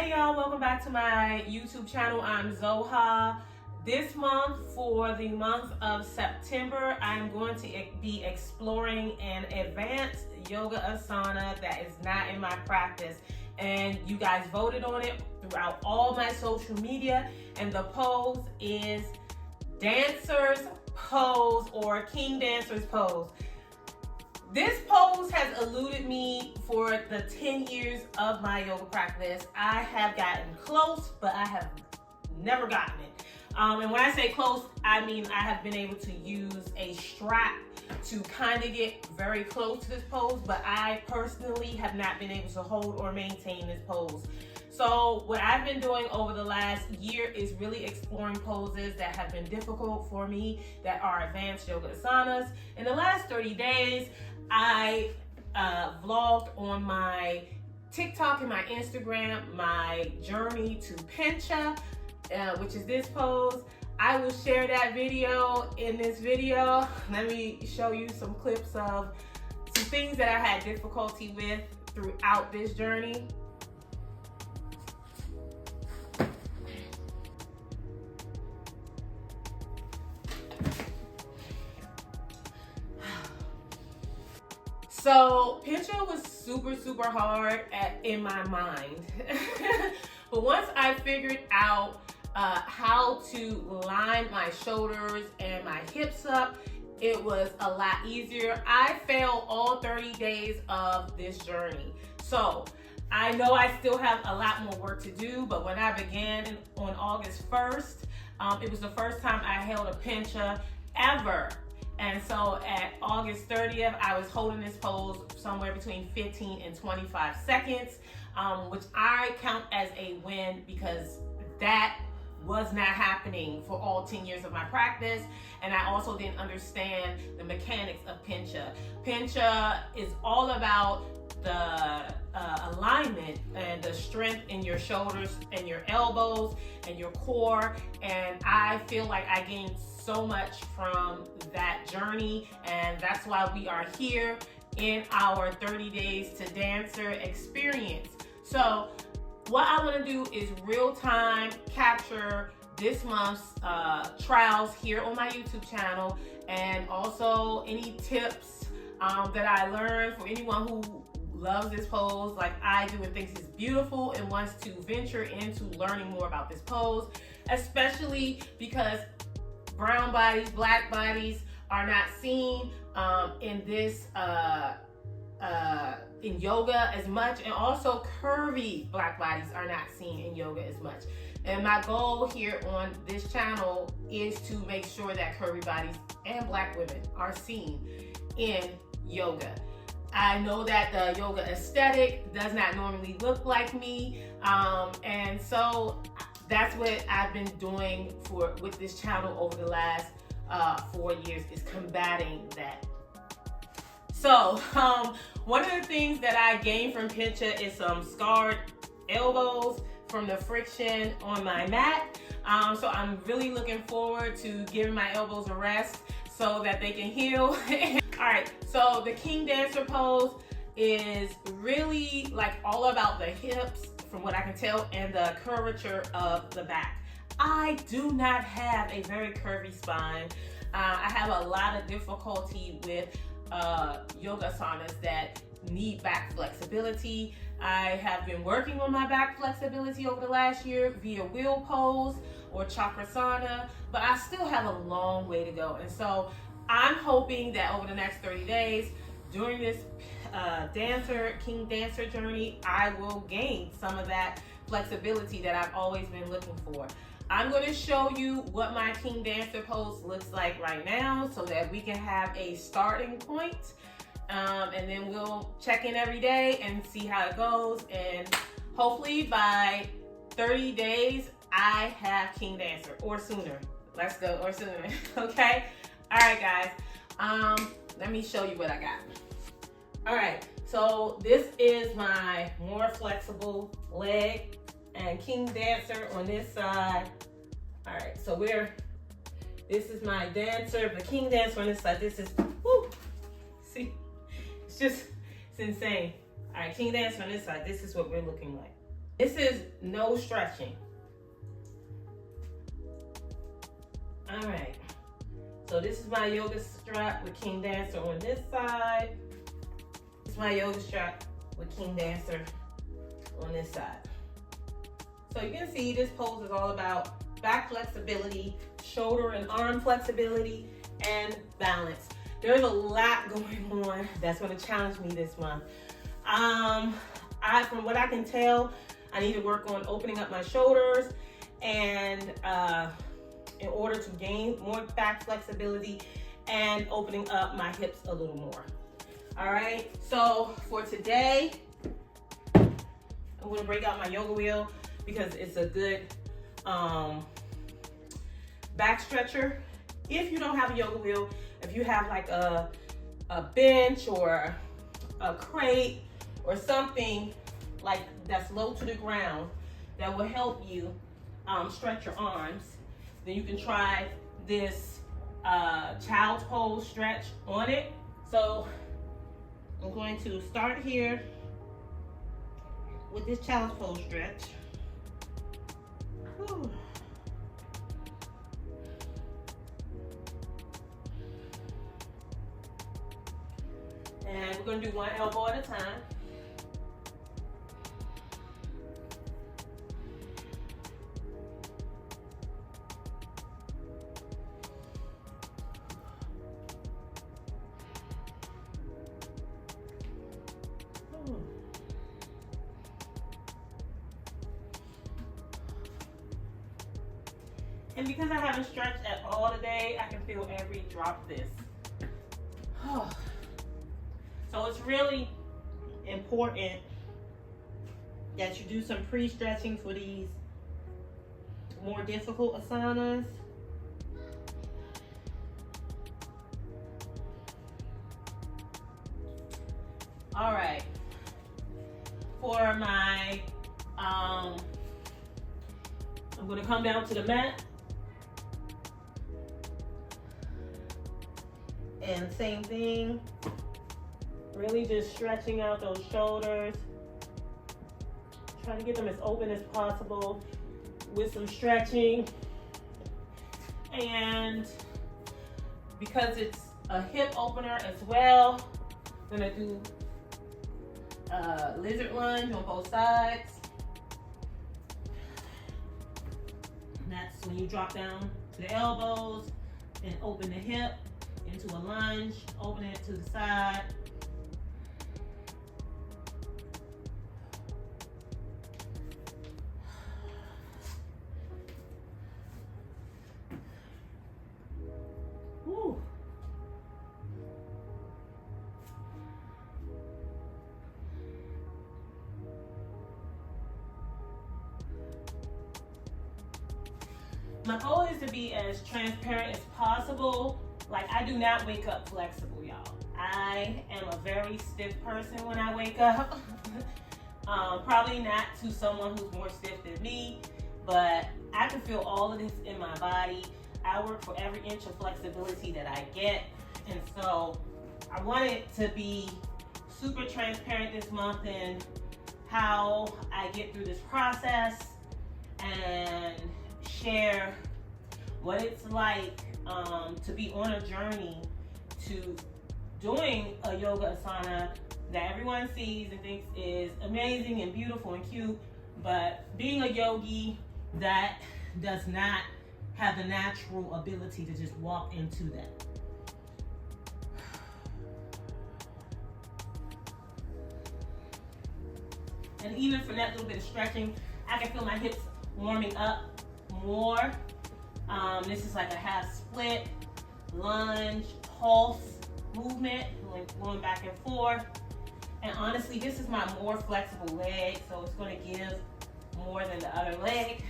Hey y'all, welcome back to my YouTube channel. I'm Zoha. This month, for the month of September, I'm going to be exploring an advanced yoga asana that is not in my practice. And you guys voted on it throughout all my social media. And the pose is dancer's pose or king dancer's pose. This pose has eluded me for the 10 years of my yoga practice. I have gotten close, but I have never gotten it. And when I say close, I mean I have been able to use a strap to kind of get very close to this pose, but I personally have not been able to hold or maintain this pose. So what I've been doing over the last year is really exploring poses that have been difficult for me, that are advanced yoga asanas. In the last 30 days, I vlogged on my TikTok and my Instagram my journey to Pincha, which is this pose. I will share that video in this video. Let me show you some clips of some things that I had difficulty with throughout this journey. So Pincha was super hard in my mind. But once I figured out how to line my shoulders and my hips up, it was a lot easier. I failed all 30 days of this journey. So I know I still have a lot more work to do, but when I began on August 1st, it was the first time I held a Pincha ever. And so at August 30th, I was holding this pose somewhere between 15 and 25 seconds, which I count as a win because that was not happening for all 10 years of my practice. And I also didn't understand the mechanics of Pincha. Pincha is all about the alignment and the strength in your shoulders and your elbows and your core. And I feel like I gained so much from that journey, and that's why we are here in our 30 days to dancer experience. So what I want to do is real time capture this month's trials here on my YouTube channel, and also any tips that I learned for anyone who loves this pose like I do and thinks it's beautiful and wants to venture into learning more about this pose, especially because brown bodies, black bodies are not seen in this in yoga as much, and also curvy black bodies are not seen in yoga as much. And my goal here on this channel is to make sure that curvy bodies and black women are seen in yoga. I know that the yoga aesthetic does not normally look like me, and so that's what I've been doing with this channel over the last 4 years, is combating that. So one of the things that I gained from Pincha is some scarred elbows from the friction on my mat. So I'm really looking forward to giving my elbows a rest so that they can heal. All right, so the King Dancer pose is really like all about the hips, from what I can tell, and the curvature of the back. I do not have a very curvy spine. I have a lot of difficulty with yoga asanas that need back flexibility. I have been working on my back flexibility over the last year via wheel pose or chakrasana, but I still have a long way to go. And so I'm hoping that over the next 30 days, during this King Dancer journey, I will gain some of that flexibility that I've always been looking for. I'm going to show you what my King Dancer pose looks like right now so that we can have a starting point. And then we'll check in every day and see how it goes. And hopefully by 30 days, I have King Dancer, or sooner. Let's go, or sooner, okay? All right, guys, let me show you what I got. All right, so this is my more flexible leg and King Dancer on this side. All right, so this is my dancer, the King Dancer on this side. This is, whoo, see, it's insane. All right, King Dancer on this side, this is what we're looking like. This is no stretching. All right. So this is my yoga strap with King Dancer on this side. This is my yoga strap with King Dancer on this side. So you can see this pose is all about back flexibility, shoulder and arm flexibility, and balance. There's a lot going on that's going to challenge me this month. From what I can tell, I need to work on opening up my shoulders and in order to gain more back flexibility and opening up my hips a little more. All right, so for today, I'm gonna break out my yoga wheel because it's a good back stretcher. If you don't have a yoga wheel, if you have like a bench or a crate or something like that's low to the ground that will help you stretch your arms, then you can try this child's pose stretch on it. So I'm going to start here with this child's pose stretch. Whew. And we're going to do one elbow at a time. And because I haven't stretched at all today, I can feel every drop of this. So it's really important that you do some pre-stretching for these more difficult asanas. All right. For my, I'm gonna come down to the mat. And same thing, really just stretching out those shoulders. Trying to get them as open as possible with some stretching. And because it's a hip opener as well, I'm gonna do a lizard lunge on both sides. And that's when you drop down to the elbows and open the hip into a lunge, open it to the side. Woo. My goal is to be as transparent as possible. Like, I do not wake up flexible, y'all. I am a very stiff person when I wake up. Probably not to someone who's more stiff than me, but I can feel all of this in my body. I work for every inch of flexibility that I get. And so I wanted to be super transparent this month in how I get through this process and share what it's like to be on a journey to doing a yoga asana that everyone sees and thinks is amazing and beautiful and cute, but being a yogi that does not have the natural ability to just walk into that. And even for that little bit of stretching, I can feel my hips warming up more. This is like a half split, lunge, pulse movement, like going back and forth. And honestly, this is my more flexible leg, so it's going to give more than the other leg.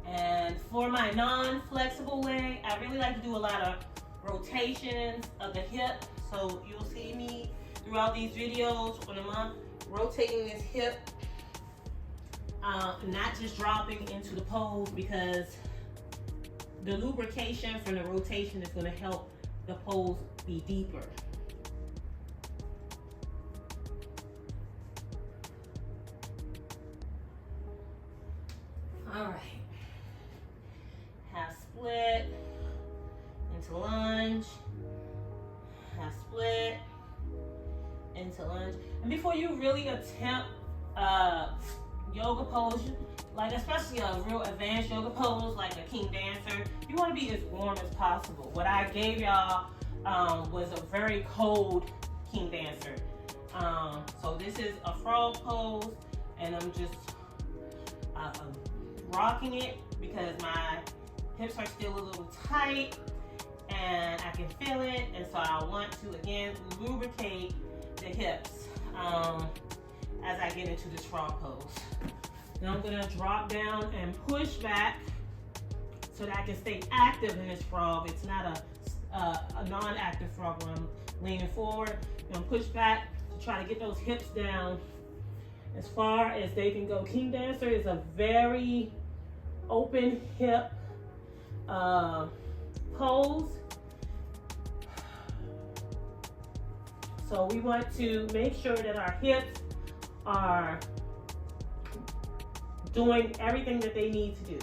And for my non-flexible leg, I really like to do a lot of rotations of the hip. So you'll see me throughout these videos for the month rotating this hip, not just dropping into the pose, because the lubrication from the rotation is going to help the pose be deeper. All right. Half split into lunge. Half split into lunge. And before you really attempt yoga pose, like especially a real advanced yoga pose like a king dancer, you want to be as warm as possible. What I gave y'all was a very cold king dancer. So this is a frog pose, and I'm just rocking it because my hips are still a little tight and I can feel it, and so I want to again lubricate the hips as I get into this frog pose. Now I'm gonna drop down and push back so that I can stay active in this frog. It's not a non-active frog where I'm leaning forward. I'm gonna push back to try to get those hips down as far as they can go. King dancer is a very open hip pose. So we want to make sure that our hips are doing everything that they need to do.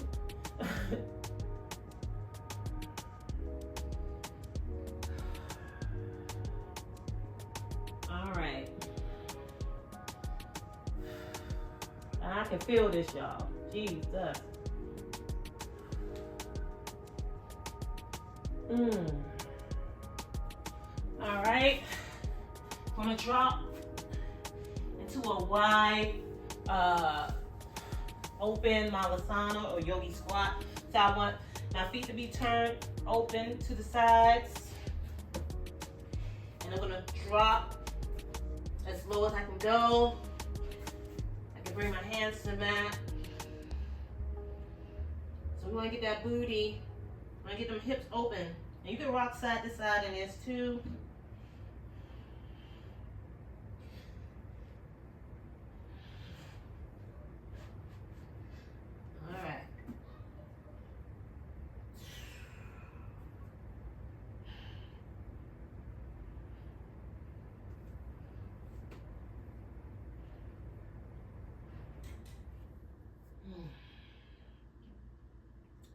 All right. I can feel this, y'all. Jesus. All right. I'm gonna drop into a wide, open malasana or yogi squat. So I want my feet to be turned open to the sides. And I'm gonna drop as low as I can go. I can bring my hands to the mat. So we wanna get that booty, I wanna get them hips open. And you can rock side to side in this too.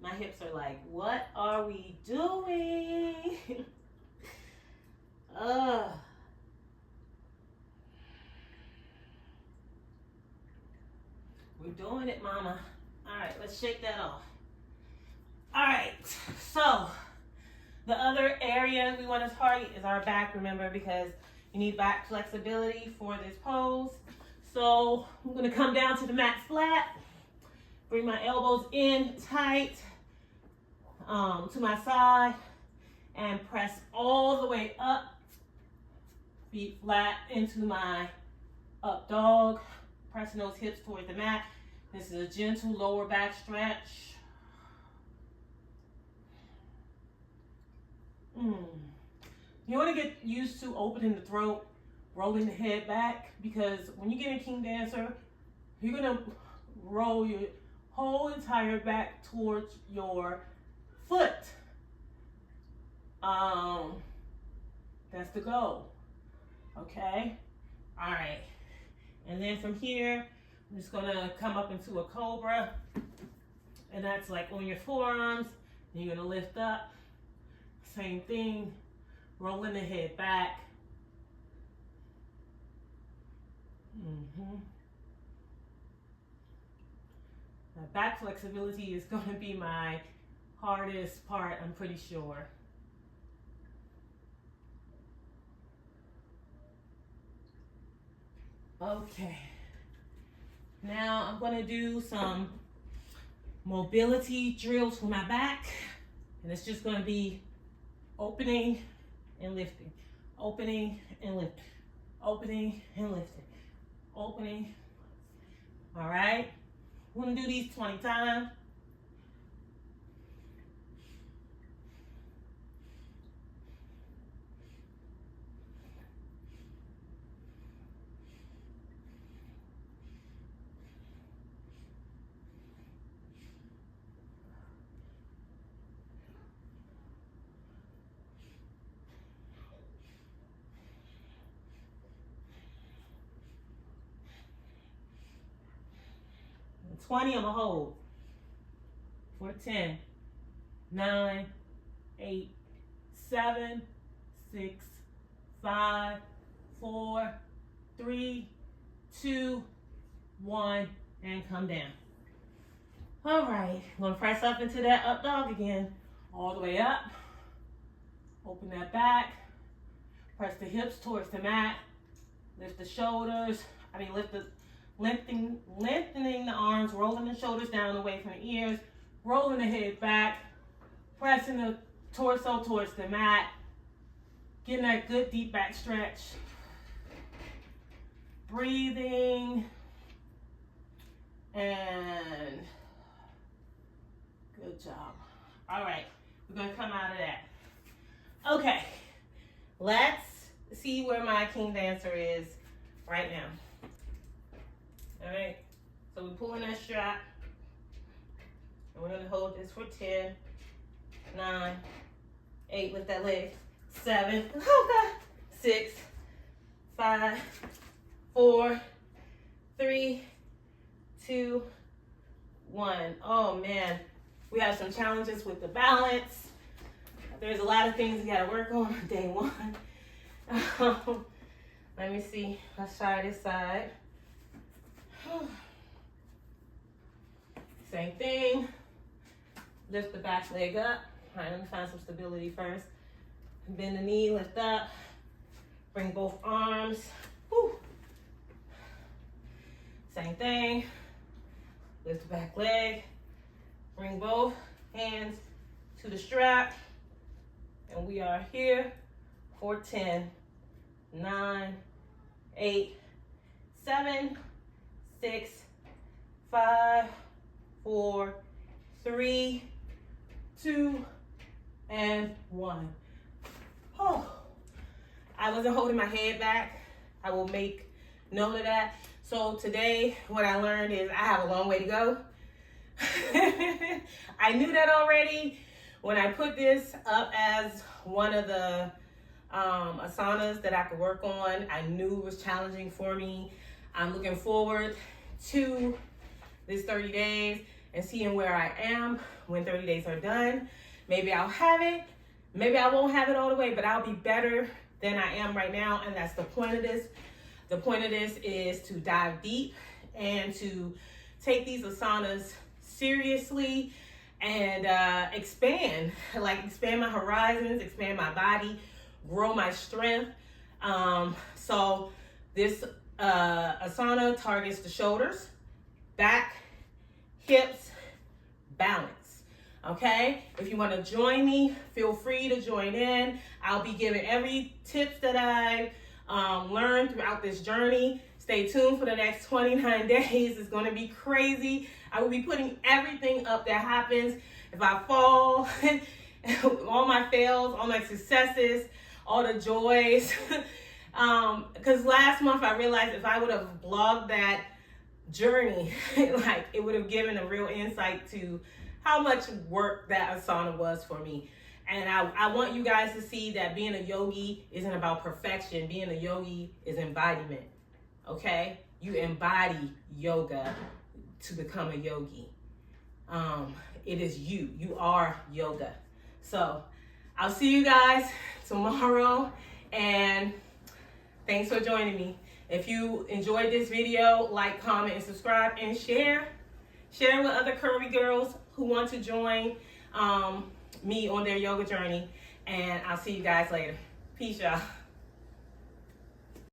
My hips are like, what are we doing? We're doing it, mama. All right, let's shake that off. All right, so the other area we want to target is our back, remember, because you need back flexibility for this pose. So I'm gonna come down to the mat flat, bring my elbows in tight to my side, and press all the way up, feet flat into my up dog, pressing those hips towards the mat. This is a gentle lower back stretch. You want to get used to opening the throat, rolling the head back, because when you get in king dancer, you're going to roll your whole entire back towards your foot. That's the goal. Okay? All right. And then from here, I'm just gonna come up into a cobra. And that's like on your forearms. And you're gonna lift up. Same thing. Rolling the head back. Now, back flexibility is gonna be my hardest part, I'm pretty sure. Okay. Now I'm going to do some mobility drills for my back. And it's just going to be opening and lifting, opening and lifting, opening and lifting, opening. All right. We're going to do these 20 times. And 20 on the hold. for 10, 9, 8, 7, 6, 5, 4, 3, 2, 1, and come down. All right, I'm gonna press up into that up dog again. All the way up. Open that back. Press the hips towards the mat. Lift the shoulders. Lengthening the arms, rolling the shoulders down away from the ears, rolling the head back, pressing the torso towards the mat, getting that good deep back stretch. Breathing. And good job. All right, we're gonna come out of that. Okay, let's see where my king dancer is right now. All right, so we're pulling that strap, and we're gonna hold this for 10, 9, 8, lift that leg, 7, 6, 5, 4, 3, 2, 1. Oh man, we have some challenges with the balance. There's a lot of things we gotta work on day one. Let me see, let's try this side. Same thing. Lift the back leg up. All right, let me find some stability first. Bend the knee, lift up. Bring both arms. Woo. Same thing. Lift the back leg. Bring both hands to the strap. And we are here for 10, 9, 8, 7, 6, 5, 4, 3, 2, and 1. Oh, I wasn't holding my head back. I will make note of that. So today, what I learned is I have a long way to go. I knew that already. When I put this up as one of the asanas that I could work on, I knew it was challenging for me. I'm looking forward to this 30 days and seeing where I am when 30 days are done. Maybe I'll have it, maybe I won't have it all the way, but I'll be better than I am right now, and that's the point of this. The point of this is to dive deep and to take these asanas seriously and expand my horizons, expand my body, grow my strength. So this asana targets the shoulders, back, hips, balance. Okay, if you want to join me, feel free to join in. I'll be giving every tips that I've learned throughout this journey. Stay tuned for the next 29 days. It's going to be crazy. I will be putting everything up that happens. If I fall, all my fails, all my successes, all the joys. Because last month I realized if I would have blogged that journey, like it would have given a real insight to how much work that asana was for me. And I want you guys to see that being a yogi isn't about perfection. Being a yogi is embodiment. Okay? You embody yoga to become a yogi. It is you. You are yoga. So I'll see you guys tomorrow, and thanks for joining me. If you enjoyed this video, like, comment, and subscribe, and share. Share with other curvy girls who want to join me on their yoga journey. And I'll see you guys later. Peace, y'all.